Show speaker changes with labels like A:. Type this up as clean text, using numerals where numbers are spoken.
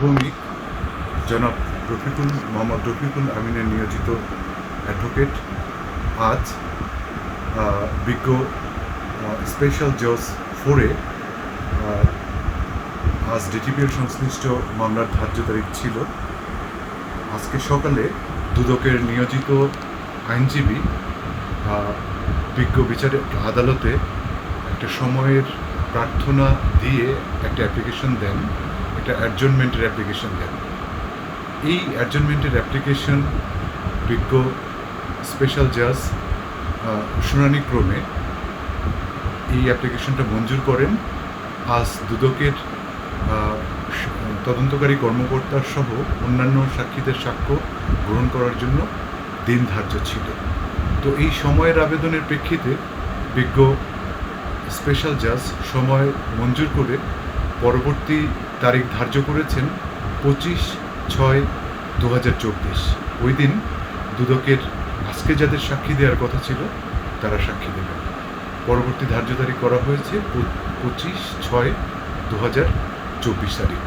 A: ভৌমিক জনাব মোহাম্মদ রফিকুল আমিনের নিয়োজিত অ্যাডভোকেট আজ বিজ্ঞ স্পেশাল জজ 4-এ আজ ডিটিপিএল সংশ্লিষ্ট মামলার ধার্য তারিখ ছিল। আজকে সকালে দুদকের নিয়োজিত আইনজীবী বিজ্ঞ বিচারিক আদালতে একটা সময়ের প্রার্থনা দিয়ে একটা অ্যাপ্লিকেশন দেন, একটা অ্যাডজনমেন্টের অ্যাপ্লিকেশন দেন। এই অ্যাডজনমেন্টের অ্যাপ্লিকেশন বিজ্ঞ স্পেশাল জাজ শুনানিক্রমে এই অ্যাপ্লিকেশনটা মঞ্জুর করেন। আজ দুদকের তদন্তকারী কর্মকর্তার সহ অন্যান্য সাক্ষীদের সাক্ষ্য গ্রহণ করার জন্য দিন ধার্য ছিল। তো এই সময়ের আবেদনের প্রেক্ষিতে বিজ্ঞ স্পেশাল জাজ সময় মঞ্জুর করে পরবর্তী তারিখ ধার্য করেছেন 25/6/2024। ওই দিন দুদকের আজকে যাদের সাক্ষী দেওয়ার কথা ছিল তারা সাক্ষী দেবেন। পরবর্তী ধার্য তারিখ করা হয়েছে 25/6/2024 তারিখ।